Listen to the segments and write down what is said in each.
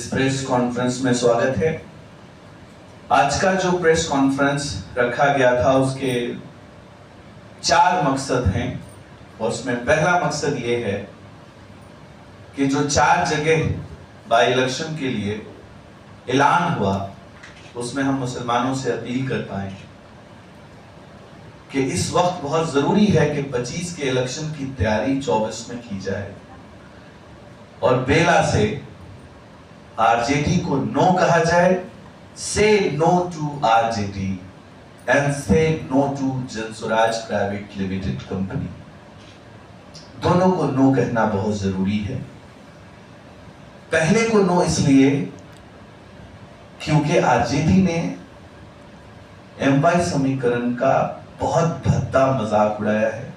इस press conference में स्वागत है। आज का जो प्रेस कॉन्फ्रेंस रखा गया था उसके 4 मकसद हैं और उसमें पहला मकसद ये है कि जो 4 जगह बाई इलेक्शन के लिए ऐलान हुआ उसमें हम मुसलमानों से अपील कर पाए कि इस वक्त बहुत जरूरी है कि 25 के इलेक्शन की तैयारी 24 में की जाए और बेला से आरजेडी को नो कहा जाए। Say no to RJD and say no to Jan Suraaj private limited company, दोनों को नो कहना बहुत जरूरी है। पहले को नो इसलिए क्योंकि आरजेडी ने एमवाई समीकरण का बहुत भद्दा मजाक उड़ाया है।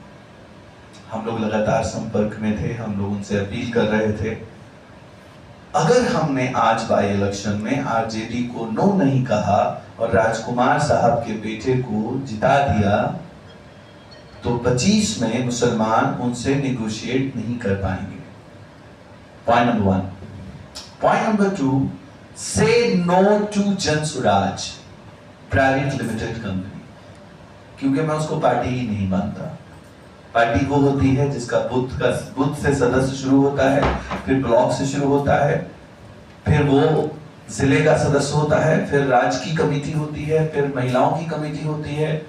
हम लोग लगातार संपर्क में थे, हम लोग उनसे अपील कर रहे थे अगर हमने आज बाई इलेक्शन में आरजेडी को नो नहीं कहा और राजकुमार साहब के बेटे को जिता दिया तो 25 में मुसलमान उनसे निगोशिएट नहीं कर पाएंगे। Point number 1। Point number 2, say no to Jan Suraaj private limited company, क्योंकि मैं उसको पार्टी ही नहीं मानता। पार्टी वो होती है जिसका बूथ से सदस्य शुरू होता है, फिर ब्लॉक से शुरू होता है, फिर वो जिले का सदस्य होता है, फिर राज्य की कमेटी होती है, फिर महिलाओं की कमेटी होती है,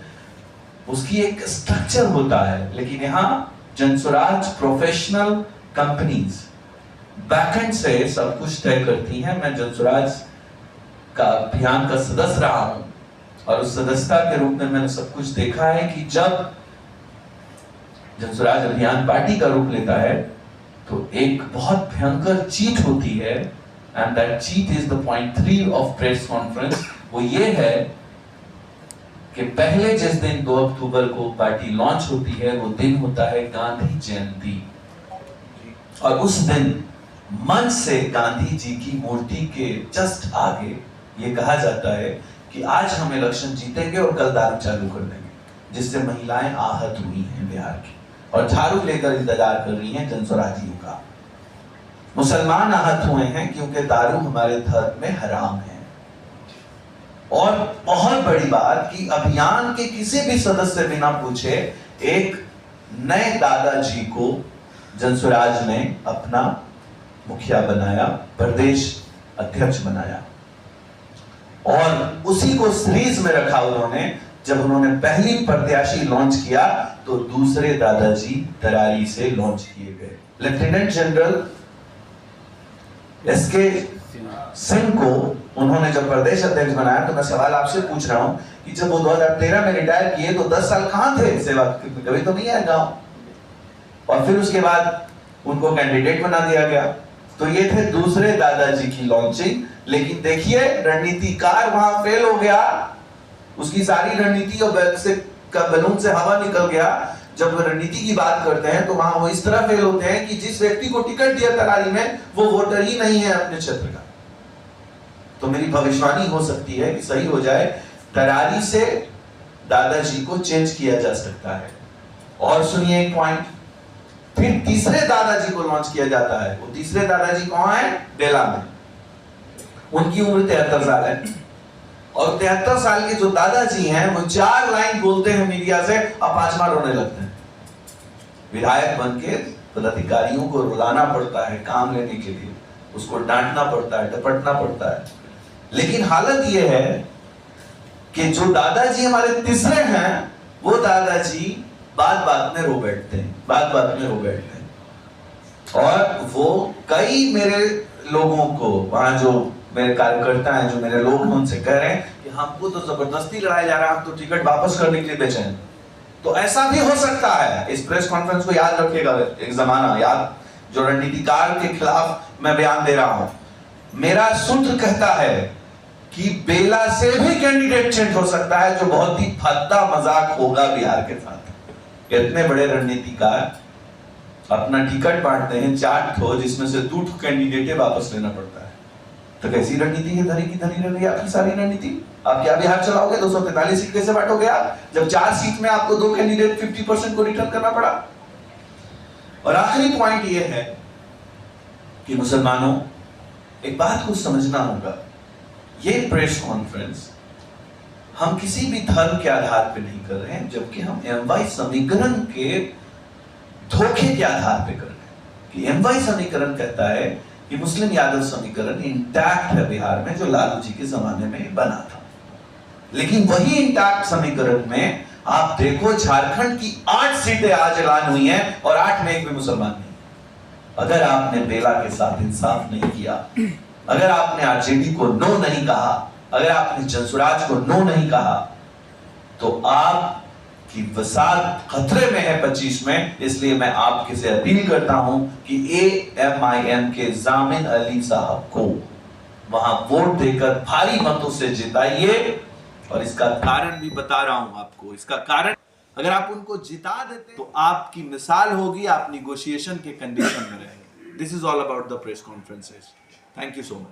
उसकी एक स्ट्रक्चर होता है। लेकिन यहाँ जनसुराज प्रोफेशनल कंपनीज बैकएंड से सब कुछ तय करती हैं। मैं जनसुराज का अभियान का सदस्य रहा हूं और उस सदस्यता के रूप में मैंने सब कुछ देखा है कि जब जनसुराज अभियान पार्टी का रूप लेता है तो एक बहुत भयंकर चीट होती है and that cheat is the point 3 of press conference. वो ये है कि पहले जिस दिन 2 अक्टूबर को पार्टी लॉन्च होती है वो दिन होता है गांधी जयंती और उस दिन मंच से गांधी जी की मूर्ति के जस्ट आगे ये कहा जाता है कि आज हम इलेक्शन जीतेंगे और कल दारू चालू कर देंगे, जिससे महिलाएं आहत हुई हैं बिहार की और झाड़ू लेकर इंतजार कर रही हैं जनसुराजियों का। मुसलमान आहत हुए हैं क्योंकि दारू हमारे धर्म में हराम है। और बहुत बड़ी बात कि अभियान के किसी भी सदस्य से बिना पूछे एक नए दादाजी को जनसुराज ने अपना मुखिया बनाया, प्रदेश अध्यक्ष बनाया और उसी को सीरीज में रखा उन्होंने। जब उन्होंने पहली प्रत्याशी लॉन्च किया तो दूसरे दादाजी तरारी से लॉन्च किए गए। लेफ्टिनेंट जनरल एसके सिंह को उन्होंने जब प्रदेश अध्यक्ष बनाया तो मैं सवाल आपसे पूछ रहा हूं कि जब वो 2013 में रिटायर किए तो 10 साल कहां थे सेवा, कभी तो नहीं आए गांव। और फिर उसके बाद उनको कैंडिडेट बना दिया गया। तो ये थे दूसरे दादाजी की लॉन्चिंग। लेकिन देखिए रणनीतिकार वहां फेल हो गया, उसकी सारी रणनीति और बलून से हवा निकल गया। जब रणनीति की बात करते हैं तो वहां वो इस तरह फेल होते हैं कि जिस व्यक्ति को टिकट दिया तरारी में वो वोटर ही नहीं है अपने क्षेत्र का। तो मेरी भविष्यवाणी हो सकती है कि सही हो जाए, तरारी से दादाजी को चेंज किया जा सकता है। और सुनिए एक पॉइंट, फिर तीसरे दादाजी को लॉन्च किया जाता है। वो तीसरे दादाजी कौन है? बेला में। उनकी उम्र 73 साल है और 73 साल के जो दादाजी हैं वो 4 लाइन बोलते हैं मीडिया से और 5वां रोने लगते हैं। विधायक बनके पदाधिकारियों को रुलाना पड़ता है काम लेने के लिए, उसको डांटना पड़ता है, डपटना पड़ता है। लेकिन हालत यह है कि जो दादाजी हमारे तीसरे हैं वो दादाजी बात बात में रो बैठते हैं, बात बात में रो बैठते हैं। और वो कई मेरे लोगों को वहां जो मेरे कार्यकर्ता हैं, जो मेरे लोग हैं, उनसे कह रहे हैं कि हमको तो जबरदस्ती लड़ाया जा रहा है, हम तो टिकट वापस करने के लिए बेचैन। तो ऐसा भी हो सकता है। इस प्रेस कॉन्फ्रेंस को याद रखिएगा, एक जमाना याद जो रणनीतिकार के खिलाफ मैं बयान दे रहा हूं। मेरा सूत्र कहता है कि बेला से भी कैंडिडेट चेंज हो सकता है, जो बहुत ही भद्दा मजाक होगा बिहार के साथ। इतने बड़े रणनीतिकार अपना टिकट बांटते हैं 4 ठो, जिसमें से 2 ठो कैंडिडेट वापस लेना पड़ता है। तो कैसी रणनीति है? धरी की धरी रही आपकी सारी रणनीति। आप क्या बिहार चलाओगे? 243 सीट कैसे बांटोगे आप, जब 4 सीट में आपको 2 कैंडिडेट 50% को रिटर्न करना पड़ा। और आखिरी पॉइंट ये है कि मुसलमानों, एक बात को समझना होगा, ये प्रेस कॉन्फ्रेंस हम किसी भी धर्म के आधार पे नहीं कर रहे हैं, जबकि हम एमवाई समीकरण के धोखे के आधार पे कर रहे हैं कि एमवाई समीकरण कहता है कि मुस्लिम यादव समीकरण इंटैक्ट है बिहार में, जो लालू जी के जमाने में बना था। लेकिन वही इंटैक्ट समीकरण में आप देखो झारखंड की 8 सीटें आज ऐलान हुई हैं और 8 में एक भी मुसलमान नहीं। अगर आपने बेला के साथ इंसाफ नहीं किया, अगर आपने आरजेडी को नो नहीं कहा, अगर आपने जनसुराज को नो नहीं कहा, तो आपकी वसात खतरे में है 25 में। इसलिए मैं आपके से अपील करता हूं कि AMIM के जामिन अली साहब को वहां वोट देकर भारी मतों से जिताइए। और इसका कारण भी बता रहा हूं आपको, इसका कारण अगर आप उनको जिता देते तो आपकी मिसाल होगी, आप निगोशिएशन के कंडीशन में रहेंगे। This is all about the press conferences. Thank you so much.